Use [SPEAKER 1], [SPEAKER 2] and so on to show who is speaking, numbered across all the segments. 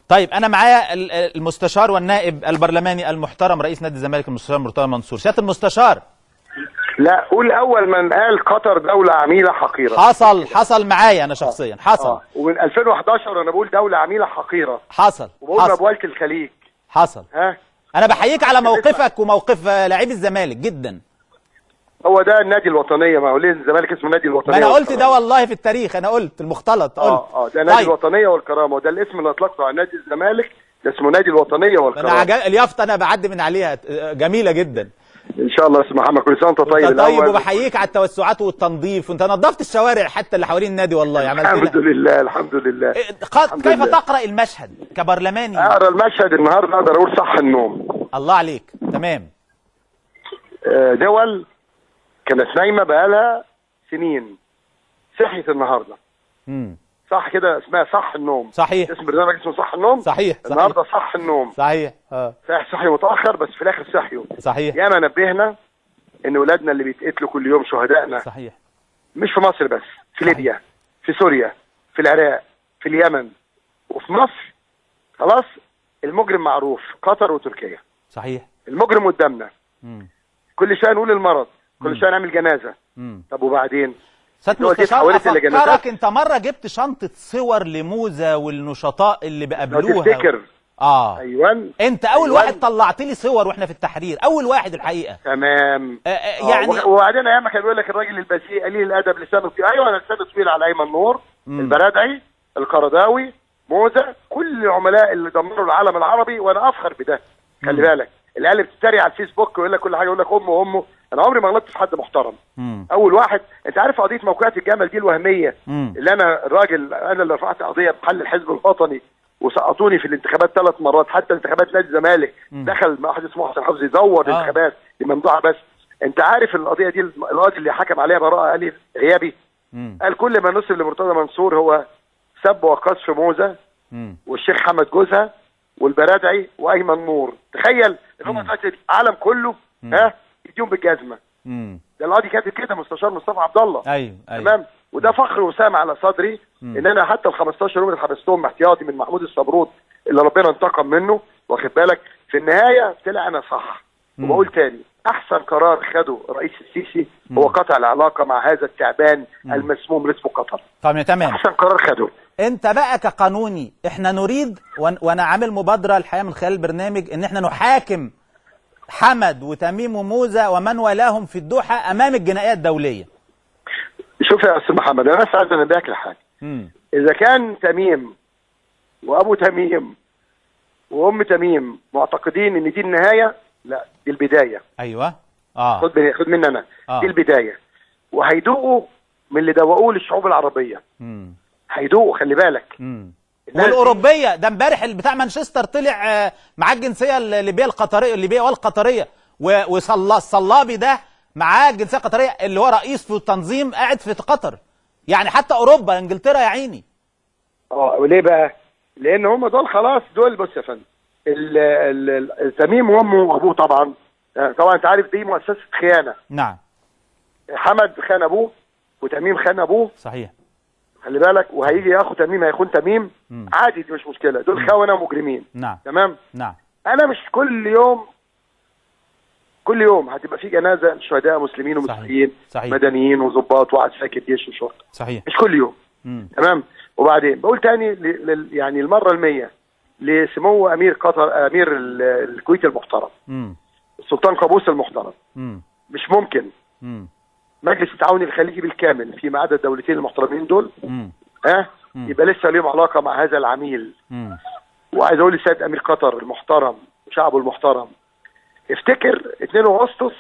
[SPEAKER 1] طيب انا معايا المستشار والنائب البرلماني المحترم رئيس نادي الزمالك المستشار مرتضى منصور. سياده المستشار،
[SPEAKER 2] لا قول اول من قال قطر دوله عميله حقيره.
[SPEAKER 1] حصل معايا انا شخصيا، حصل.
[SPEAKER 2] ومن 2011 انا بقول دوله عميله حقيره،
[SPEAKER 1] حصل.
[SPEAKER 2] وبقول مبوله الخليج.
[SPEAKER 1] حصل.
[SPEAKER 2] ها
[SPEAKER 1] انا بحييك على موقفك وموقف لاعبي الزمالك جدا.
[SPEAKER 2] هو ده النادي الوطنيه، ما هو ليه الزمالك اسمه نادي الوطنيه؟
[SPEAKER 1] ما انا قلت ده والله في التاريخ، انا قلت المختلط قلت
[SPEAKER 2] ده نادي الوطنيه والكرامه، وده الاسم اللي اطلقته على نادي الزمالك، ده اسمه نادي الوطنيه والكرامه.
[SPEAKER 1] اليافطه انا بعدي من عليها جميله جدا.
[SPEAKER 2] ان شاء الله يا استاذ محمد، كل سنه وانت طيب.
[SPEAKER 1] طيب، وبحييك على التوسعات والتنظيف، وانت نظفت الشوارع حتى اللي حوالين النادي والله.
[SPEAKER 2] الحمد لله الحمد لله.
[SPEAKER 1] كيف تقرا المشهد كبرلماني؟
[SPEAKER 2] اقرا المشهد النهارده اقدر اقول صح النوم.
[SPEAKER 1] الله عليك، تمام.
[SPEAKER 2] دول كانت نايمه بقالها سنين صحيت النهارده. صح كده، اسمها صح النوم.
[SPEAKER 1] صحيح.
[SPEAKER 2] اسم برنامج اسمه صح النوم.
[SPEAKER 1] صحيح.
[SPEAKER 2] النهارده صح النوم.
[SPEAKER 1] صحيح.
[SPEAKER 2] صحي متاخر بس في الاخر صحيوا.
[SPEAKER 1] صحيح.
[SPEAKER 2] ياما نبهنا ان اولادنا اللي بيتقتلوا كل يوم شهدائنا.
[SPEAKER 1] صحيح.
[SPEAKER 2] مش في مصر بس، في ليبيا، في سوريا، في العراق، في اليمن، وفي مصر. خلاص المجرم معروف، قطر وتركيا.
[SPEAKER 1] صحيح.
[SPEAKER 2] المجرم قدامنا. كل شويه نقول المرض، كل شويه نعمل جنازه. طب وبعدين؟
[SPEAKER 1] سيادة المستشار، افكرك انت مره جبت شنطه صور لموزه والنشطاء اللي بيقابلوها.
[SPEAKER 2] تفتكر؟
[SPEAKER 1] ايوه، انت اول واحد طلعت لي صور واحنا في التحرير، اول واحد الحقيقه.
[SPEAKER 2] تمام.
[SPEAKER 1] يعني
[SPEAKER 2] وبعدين ايام ما كان بيقول لك الراجل البذيء قليل الادب لسانه طويل. ايوه انا لساني طويل على ايمن نور، البرادعي، القرضاوي، موزه، كل العملاء اللي دمروا العالم العربي، وانا افخر بده. خلي بالك العيال بتتريق على الفيسبوك ويقول لك كل حاجه، يقول لك امه وامه. انا عمري ما غلطت في حد محترم. اول واحد، انت عارف قضيه موقعة الجمل دي الوهميه اللي انا الراجل، انا اللي رفعت قضيه بحل الحزب الوطني وسقطوني في الانتخابات 3 مرات، حتى انتخابات نادي الزمالك دخل مع واحد اسمه حسن حفظي يدور الانتخابات لممدوحه. بس انت عارف القضيه دي الراجل اللي حكم عليها براءه قال غيابي، قال كل ما نسب لمرتضى منصور هو سب وقذف موزه والشيخ حمد جوزها والبرادعي وايمن نور. تخيل ان هم العالم كله يديهم بالجزمه. ده القاضي كاتب كده، مستشار مصطفى عبد الله.
[SPEAKER 1] ايوه.
[SPEAKER 2] تمام. وده فخر وسام على صدري ان انا حتى ال 15 يوم اللي حبستهم احتياطي من محمود الصبروت اللي ربنا انتقم منه، واخد بالك، في النهايه طلع انا صح. وبقول تاني، احسن قرار خده الرئيس السيسي هو قطع العلاقه مع هذا التعبان المسموم اللي اسمه قطر.
[SPEAKER 1] تمام.
[SPEAKER 2] احسن قرار خده.
[SPEAKER 1] انت بقى كقانوني، احنا نريد وانا عامل مبادره الحقيقه من خلال البرنامج ان احنا نحاكم حمد وتميم وموزة ومن والاهم في الدوحه امام الجنائيه الدوليه.
[SPEAKER 2] شوف يا استاذ محمد، انا بس عايز انبهك لحاجه. اذا كان تميم وابو تميم وام تميم معتقدين ان دي النهايه، لا دي البدايه.
[SPEAKER 1] ايوه.
[SPEAKER 2] خد مني انا. دي البدايه، وهيدوقوا من اللي دوقوه للشعوب العربيه. هيدوقوا، خلي بالك.
[SPEAKER 1] والاوروبيه، ده امبارح بتاع مانشستر طلع معاه الجنسيه الليبيه القطريه، الليبيه والقطريه، والصلابي ده معاه الجنسيه القطريه اللي هو رئيس في التنظيم قاعد في قطر. يعني حتى اوروبا، انجلترا يا عيني.
[SPEAKER 2] وليه بقى؟ لان هم دول خلاص، دول بص يا فندم، تميم وامه وابوه طبعا انت عارف دي مؤسسه خيانه.
[SPEAKER 1] نعم.
[SPEAKER 2] حمد خان ابوه وتميم خان ابوه.
[SPEAKER 1] صحيح.
[SPEAKER 2] خلي بالك، وهيجي ياخد تميم هيخون تميم عادي، دي مش مشكله، دول خونه مجرمين.
[SPEAKER 1] نعم.
[SPEAKER 2] تمام.
[SPEAKER 1] نعم.
[SPEAKER 2] انا مش كل يوم هتبقى في جنازه شهداء مسلمين ومسيحيين، مدنيين وضباط وعساكر جيش وشرطه.
[SPEAKER 1] صحيح.
[SPEAKER 2] مش كل يوم. تمام. وبعدين بقول تاني يعني المره ال100 لسمو امير قطر، امير الكويت المحترم، السلطان قابوس المحترم. مش ممكن مجلس التعاون الخليجي بالكامل فيما عدا الدولتين المحترمين دول يبقى لسه ليهم علاقه مع هذا العميل. وعايز اقول لسيد امير قطر المحترم وشعبه المحترم، افتكر 2 اغسطس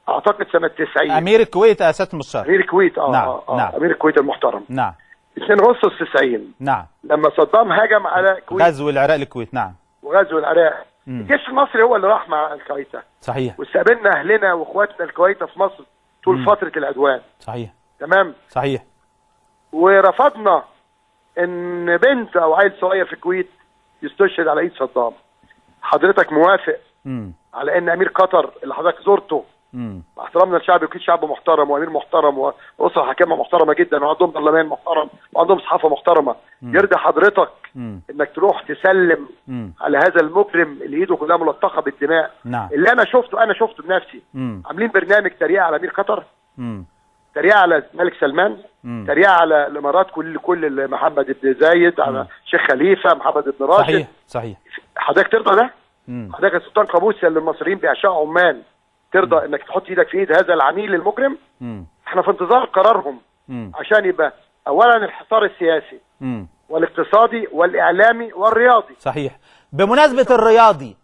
[SPEAKER 2] اعتقد سنه 90،
[SPEAKER 1] امير الكويت يا سياده المستشار.
[SPEAKER 2] امير الكويت.
[SPEAKER 1] نعم.
[SPEAKER 2] امير الكويت المحترم.
[SPEAKER 1] نعم.
[SPEAKER 2] 2 اغسطس 90.
[SPEAKER 1] نعم.
[SPEAKER 2] لما صدام هاجم على الكويت،
[SPEAKER 1] غزو العراق للكويت. نعم.
[SPEAKER 2] وغزو العراق، الجيش المصري هو اللي راح مع الكويت.
[SPEAKER 1] صحيح.
[SPEAKER 2] واستقبلنا اهلنا واخواتنا الكويت في مصر طول فتره العدوان.
[SPEAKER 1] صحيح.
[SPEAKER 2] تمام.
[SPEAKER 1] صحيح.
[SPEAKER 2] ورفضنا ان بنت او عيل صغير في الكويت يستشهد على ايد صدام. حضرتك موافق على ان امير قطر اللي حضرتك زرته مع احترامنا للشعب، يكون شعب محترم وامير محترم واسره حكامه محترمه جدا وعندهم برلمان محترم وعندهم صحافه محترمه. يرضي حضرتك انك تروح تسلم على هذا المجرم اللي ايده كلها ملطخه بالدماء؟
[SPEAKER 1] نعم.
[SPEAKER 2] اللي انا شفته بنفسي. عاملين برنامج تريقه على امير قطر، تريقه على الملك سلمان، تريقه على الامارات، كل محمد بن زايد، على شيخ خليفه، محمد بن راشد.
[SPEAKER 1] صحيح صحيح.
[SPEAKER 2] حضرتك ترضى ده؟ حضرتك السلطان قابوس اللي المصريين بيعشقوا عمان، ترضى انك تحط ايدك في ايد هذا العميل المجرم؟ احنا في انتظار قرارهم عشان يبقى اولا الحصار السياسي والاقتصادي والاعلامي والرياضي.
[SPEAKER 1] صحيح. بمناسبه الرياضي،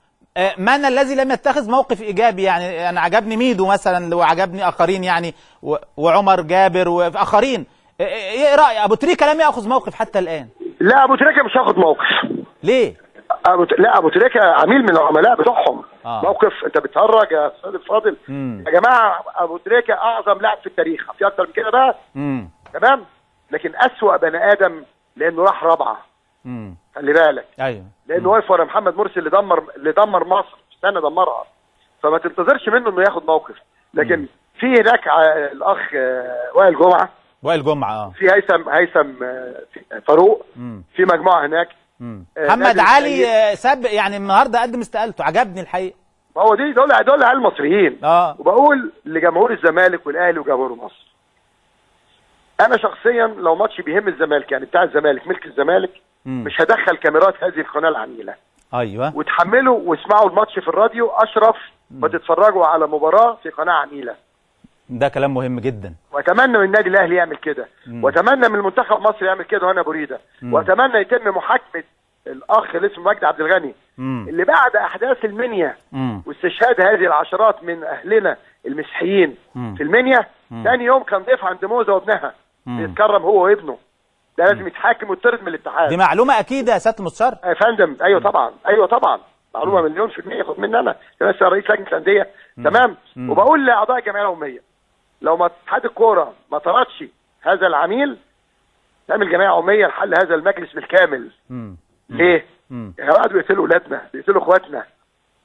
[SPEAKER 1] من الذي لم يتخذ موقف ايجابي؟ يعني انا عجبني ميدو مثلا وعجبني اخرين يعني وعمر جابر واخرين. ايه راي ابو تريكه؟ لم ياخذ موقف حتى الان.
[SPEAKER 2] لا ابو تريكه مش هاخد موقف.
[SPEAKER 1] ليه؟
[SPEAKER 2] لا ابو تريكه عميل من العملاء بتوعهم. موقف؟ انت بتهرج يا استاذ الفاضل. يا جماعه ابو تريكه اعظم لاعب في التاريخ، في اكتر من كده بقى؟ تمام. لكن اسوأ بني ادم لانه راح رابعه. خلي بالك.
[SPEAKER 1] ايوه.
[SPEAKER 2] لانه واقف ورا محمد مرسي اللي دمر مصر، استنى دمرها. فما تنتظرش منه انه ياخد موقف. لكن في هناك الاخ وائل جمعه في هيثم فاروق، في مجموعه هناك.
[SPEAKER 1] محمد علي ساب يعني النهارده قدم استقالته، عجبني الحقيقه.
[SPEAKER 2] ما هو دول عيال المصريين. وبقول لجمهور الزمالك والاهلي وجمهور مصر، انا شخصيا لو ماتش بيهم الزمالك، يعني بتاع الزمالك ملك الزمالك، مش هدخل كاميرات هذه القناه العميله.
[SPEAKER 1] ايوه.
[SPEAKER 2] وتحملوا واسمعوا الماتش في الراديو اشرف ما تتفرجوا على مباراه في قناه عميله.
[SPEAKER 1] ده كلام مهم جدا.
[SPEAKER 2] واتمنى من النادي الاهلي يعمل كده، واتمنى من المنتخب مصر يعمل كده وانا بريده، واتمنى يتم محاكمه الاخ اللي اسمه مجدي عبد الغني اللي بعد احداث المنيا واستشهاد هذه العشرات من اهلنا المسيحيين في المنيا، ثاني يوم كان ضيف عند موزه وابنها بيتكرم هو وابنه. ده لازم يتحاكم ويطرد من الاتحاد.
[SPEAKER 1] دي معلومه اكيد يا سياده المستشار.
[SPEAKER 2] يا فندم ايوه طبعا، ايوه طبعا، معلومه مليون في المية. خد مني انا رئيس لجنه الانديه. تمام. وبقول لاعضاء الجمعيه العموميه، لو ما اتحاد الكوره ما طردش هذا العميل، تعمل جمعيه عموميه لحل هذا المجلس بالكامل. ليه؟ يا جماعه بيقتلوا اولادنا، بيقتلوا اخواتنا.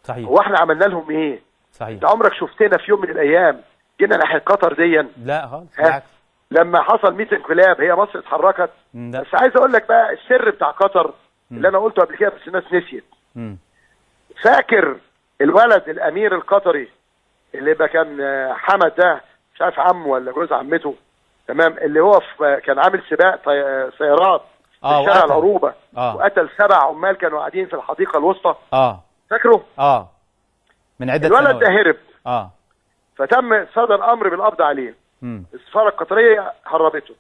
[SPEAKER 1] صحيح.
[SPEAKER 2] هو احنا عملنا لهم ايه؟
[SPEAKER 1] صحيح.
[SPEAKER 2] انت عمرك شفتنا في يوم من الايام جينا ناحيه قطر ديا؟
[SPEAKER 1] لا خالص بالعكس.
[SPEAKER 2] لما حصل 100 انقلاب هي مصر اتحركت. بس عايز اقول لك بقى السر بتاع قطر اللي انا قلته قبل كده بس الناس نسيت. فاكر الولد الامير القطري اللي بقى كان حمد ده، مش عارف عمه ولا جوز عمته، تمام، اللي هو كان عامل سباق سيارات في شارع العروبه وقتل 7 عمال كانوا قاعدين في الحديقه الوسطى. فاكره؟
[SPEAKER 1] من عده
[SPEAKER 2] الولد ده هرب. فتم صدر امر بالقبض عليه. السفاره القطريه هربته.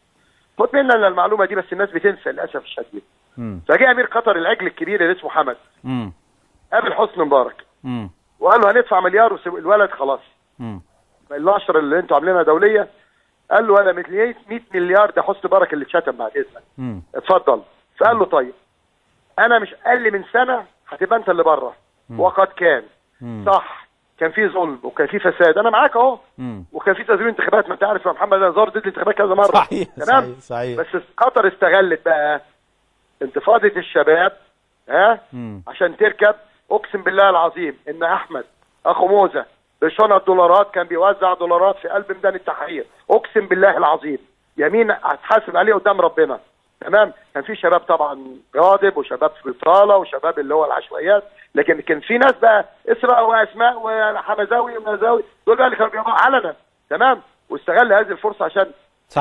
[SPEAKER 2] خد منا المعلومه دي بس الناس بتنسى للاسف الشديد. فجاء امير قطر العجل الكبير اللي اسمه حمد قابل حسني مبارك وقال له هندفع مليار والولد خلاص. النشر اللي انتوا عاملينها دوليه، قال له انا 100 مليار ده حسني مبارك اللي اتشتم بعد اذنك. اتفضل. فقال له طيب انا مش اقل من سنه هتبقى انت اللي بره. وقد كان صح، كان في ظلم وكان في فساد، انا معاك اهو. وكان في تزوير انتخابات، ما انت عارف يا محمد انا زار ضد الانتخابات كذا مره.
[SPEAKER 1] صحيح.
[SPEAKER 2] تمام.
[SPEAKER 1] صحيح.
[SPEAKER 2] بس قطر استغلت بقى انتفاضه الشباب عشان تركب. اقسم بالله العظيم ان احمد اخو موزه بشنط دولارات كان بيوزع دولارات في قلب ميدان التحرير. اقسم بالله العظيم، يمين هتحاسب عليه قدام ربنا. تمام. كان في شباب طبعا غاضب وشباب في بطاله وشباب اللي هو العشوائيات، لكن كان في ناس بقى اسراء واسماء وحمزاوي ومنزاوي دول بقى اللي كانوا بيقعوا علنا. تمام. واستغل هذه الفرصه عشان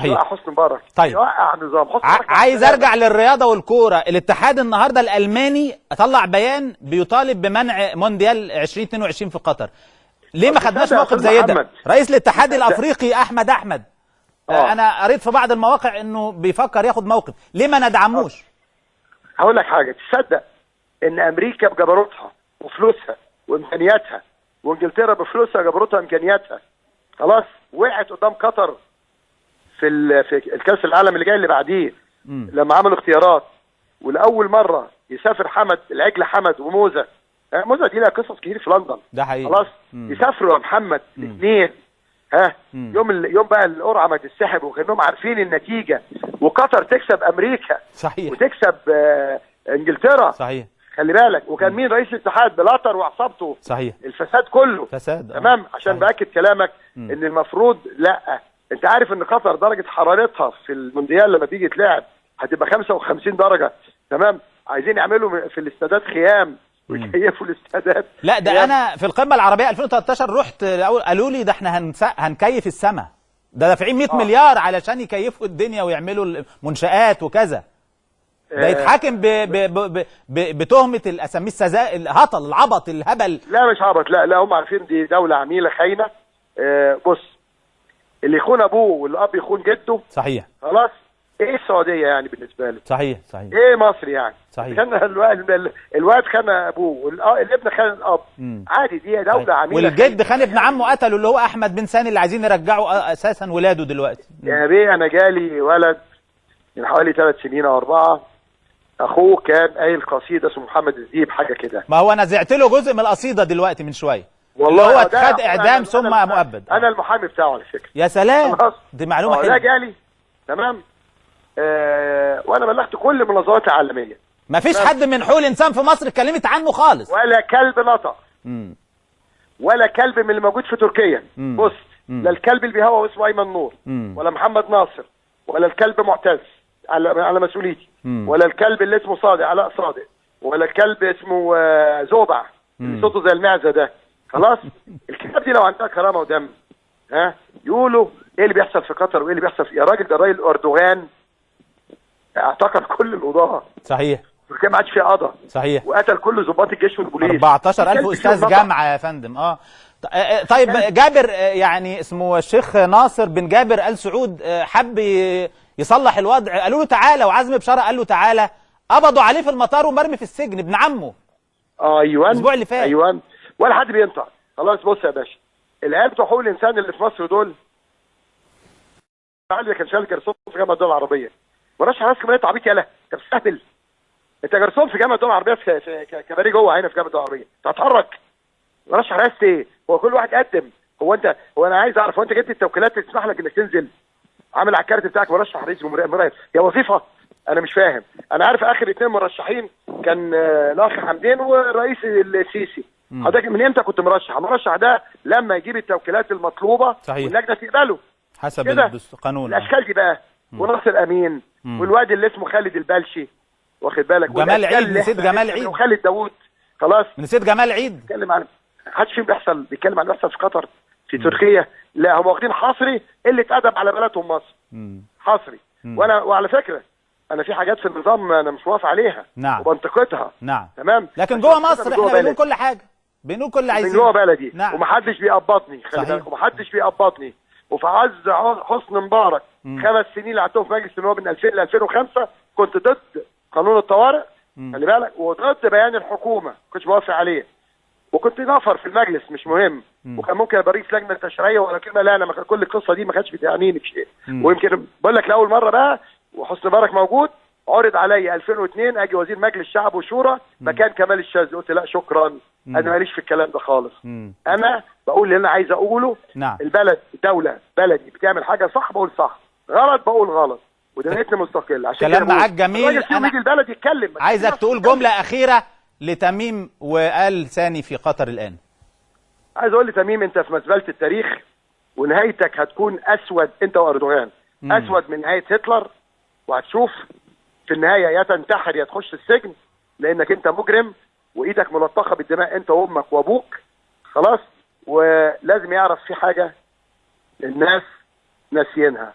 [SPEAKER 2] يوقع حسني مبارك.
[SPEAKER 1] طيب
[SPEAKER 2] يوقع نظام حسني مبارك.
[SPEAKER 1] عايز ارجع للرياضه والكوره. الاتحاد النهارده الالماني طلع بيان بيطالب بمنع مونديال 2022 في قطر. ليه ما خدناش موقف زي ده؟ رئيس الاتحاد الافريقي احمد انا قريت في بعض المواقع انه بيفكر ياخد موقف. ليه ما ندعموش؟
[SPEAKER 2] هقول لك حاجه، تصدق ان امريكا بجبروتها وفلوسها وامكانياتها وانجلترا بفلوسها جبروتها وامكانياتها خلاص وقعت قدام قطر في الكاس العالم اللي جاي اللي بعديه لما عملوا اختيارات، ولاول مره يسافر العجل حمد وموزه. موزه دي لها قصص كتير في لندن.
[SPEAKER 1] ده حقيقي.
[SPEAKER 2] خلاص. يسافروا يا محمد الاثنين يوم بقى القرعه ما تتسحب وكانهم عارفين النتيجه، وقطر تكسب امريكا.
[SPEAKER 1] صحيح.
[SPEAKER 2] وتكسب انجلترا.
[SPEAKER 1] صحيح.
[SPEAKER 2] خلي بالك. وكان مين رئيس الاتحاد؟ بلاتر وعصابته.
[SPEAKER 1] صحيح.
[SPEAKER 2] الفساد كله
[SPEAKER 1] فساد.
[SPEAKER 2] تمام. عشان باكد كلامك ان المفروض لا، انت عارف ان قطر درجه حرارتها في المونديال لما تيجي تلعب هتبقى 55 درجه. تمام. عايزين يعملوا في الاستادات خيام ويكيفوا الاستادات.
[SPEAKER 1] لا ده انا في القمه العربيه 2013 رحت قالوا لي ده احنا هنكيف السماء، ده دافعين 100 مليار علشان يكيفوا الدنيا ويعملوا منشآت وكذا. ده يتحاكم بتهمه الاسامي الهطل العبط الهبل.
[SPEAKER 2] لا مش عبط، لا هم عارفين دي دوله عميله خاينه. بص، اللي يخون ابوه والاب يخون جده.
[SPEAKER 1] صحيح.
[SPEAKER 2] خلاص. ايه السعوديه يعني بالنسبه له؟
[SPEAKER 1] صحيح.
[SPEAKER 2] ايه مصر يعني؟
[SPEAKER 1] صحيح.
[SPEAKER 2] كان الواد خان ابوه والابن خان الاب. عادي، دي دوله عميله.
[SPEAKER 1] والجد خان ابن عمه قتله اللي هو احمد بن ثاني اللي عايزين يرجعوا اساسا ولاده دلوقتي.
[SPEAKER 2] يا بيه انا جالي ولد من حوالي 3 سنين او 4، اخوه كان قايل قصيده اسمه محمد الديب حاجه كده.
[SPEAKER 1] ما هو انا زعت له جزء من القصيده دلوقتي من شويه.
[SPEAKER 2] والله
[SPEAKER 1] هو خد اعدام ثم مؤبد.
[SPEAKER 2] انا المحامي بتاعه على فكره.
[SPEAKER 1] يا سلام.
[SPEAKER 2] خلاص.
[SPEAKER 1] دي معلومه حلوه.
[SPEAKER 2] ده جالي. تمام. وانا بلغت كل المنظمات العالميه.
[SPEAKER 1] ما فيش حد من حقوق الانسان في مصر اتكلمت عنه خالص.
[SPEAKER 2] ولا كلب نطق. ولا كلب من اللي موجود في تركيا. بص، لا الكلب اللي بيهوى اسمه ايمن نور، ولا محمد ناصر، ولا الكلب معتز على مسؤوليتي، ولا الكلب اللي اسمه صادق علاء صادق، ولا الكلب اسمه زوبع اللي صوته زي المعزه ده. خلاص. الكلاب دي لو عندها كرامه ودم يقولوا ايه اللي بيحصل في قطر وايه اللي بيحصل يا راجل. ده الراجل اردوغان اعتقل كل القضاه.
[SPEAKER 1] صحيح.
[SPEAKER 2] تركيا ما عادش فيها قضاء.
[SPEAKER 1] صحيح.
[SPEAKER 2] وقتل كل ضباط الجيش والبوليس.
[SPEAKER 1] 14,000 استاذ جامعه يا فندم. طيب جابر، يعني اسمه الشيخ ناصر بن جابر آل سعود، حب يصلح الوضع. قالوا له تعالى، وعزمي بشاره قال له تعالى، قبضوا عليه في المطار ومرمي في السجن ابن عمه.
[SPEAKER 2] ايوه
[SPEAKER 1] الاسبوع اللي فات.
[SPEAKER 2] ايوه. ولا حد بينطق. خلاص. بص يا باشا، العيال بتوع حقوق الانسان اللي في مصر دول، اللي كان شغال جرسون في جامعه الدول العربيه، مرشح رئيس كمان عبيط. يالا انت بتستهبل. انت جرسون في جامعه الدول العربيه في كباري جوه هنا في جامعه الدول العربيه، انت هتحرك مرشح رئاسه ايه؟ هو كل واحد قدم. هو انا عايز اعرف، هو انت جبت التوكيلات اللي تسمح لك انك تنزل عامل على الكارت بتاعك مرشح رئيس جمهوريه؟ هي وظيفه؟ انا مش فاهم. انا عارف اخر 2 مرشحين كان الاخ حمدين والرئيس السيسي. حضرتك من امتى كنت مرشح؟ المرشح ده لما يجيب التوكيلات المطلوبه واللجنه تقبله
[SPEAKER 1] حسب القانون.
[SPEAKER 2] الاشكال دي بقى. وناصر امين والواد اللي اسمه خالد البلشي، واخد بالك،
[SPEAKER 1] جمال عيد. نسيت جمال عيد
[SPEAKER 2] وخالد داوود. خلاص.
[SPEAKER 1] نسيت جمال عيد.
[SPEAKER 2] بيتكلم عن محدش فيهم بيتكلم عن اللي بيحصل في قطر في تركيا. لا هم واخدين حصري اللي اتأدب على بلدهم مصر. حصري. وعلى فكره انا في حاجات في النظام انا مش موافق عليها.
[SPEAKER 1] نعم.
[SPEAKER 2] وبنتقدها.
[SPEAKER 1] نعم.
[SPEAKER 2] تمام.
[SPEAKER 1] لكن جوه مصر احنا بنقول كل حاجه، بنقول كل اللي عايزينه.
[SPEAKER 2] جوه بلدي.
[SPEAKER 1] نعم.
[SPEAKER 2] ومحدش بيقبضني. خلي بالك. ومحدش بيقبضني. وفي عز حسن مبارك 5 سنين اللي قعدتهم في مجلس النواب من 2000 ل 2005 كنت ضد قانون الطوارئ. خلي بالك. وضد بيان الحكومه ما كنتش بوافق عليه. وكنت نفر في المجلس مش مهم. وكان ممكن ابقى رئيس لجنه تشريعيه ولا كلمه. لا انا كل القصه دي ما كانتش بتعنيني بشيء. ويمكن بقول لك لاول مره بقى وحسن مبارك موجود عرض عليا 2002 اجي وزير مجلس شعب وشورى مكان كمال الشاذلي. قلت لا شكرا. انا ماليش في الكلام ده خالص. انا بقول اللي انا عايز اقوله.
[SPEAKER 1] نعم.
[SPEAKER 2] البلد دوله بلدي بتعمل حاجه صح بقول صح، غلط بقول غلط، ودنيتنا مستقله. عشان
[SPEAKER 1] كلام معاك جميل.
[SPEAKER 2] انا البلد يتكلم.
[SPEAKER 1] عايزك تقول جمله اخيره لتميم وآل ثاني في قطر الان.
[SPEAKER 2] عايز اقول لتميم انت في مزبله التاريخ، ونهايتك هتكون اسود انت واردوغان. اسود من نهايه هتلر. وهتشوف في النهايه يا تنتحر يا تخش السجن، لانك انت مجرم وايدك ملطخه بالدماء انت وامك وابوك. خلاص. ولازم يعرف في حاجه الناس ناسيينها،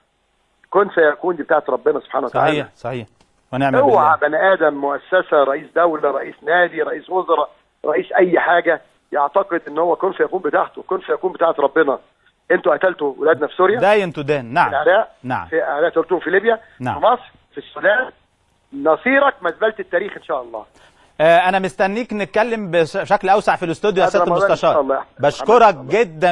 [SPEAKER 2] كن فيكون دي بتاعت ربنا سبحانه وتعالى.
[SPEAKER 1] صحيح. صحيح. ونعم بالله.
[SPEAKER 2] اوعى بني ادم مؤسسه رئيس دوله رئيس نادي رئيس وزراء رئيس اي حاجه يعتقد ان هو كن فيكون بتاعته. كن فيكون بتاعت ربنا. انتوا قتلتوا ولادنا في سوريا،
[SPEAKER 1] داين تدان. نعم.
[SPEAKER 2] في العراق.
[SPEAKER 1] نعم.
[SPEAKER 2] في العراق قتلتوهم في ليبيا.
[SPEAKER 1] نعم.
[SPEAKER 2] في مصر في السودان. نصيرك مزبله التاريخ ان شاء الله.
[SPEAKER 1] انا مستنيك نتكلم بشكل اوسع في الاستوديو يا سياده المستشار. بشكرك جدا.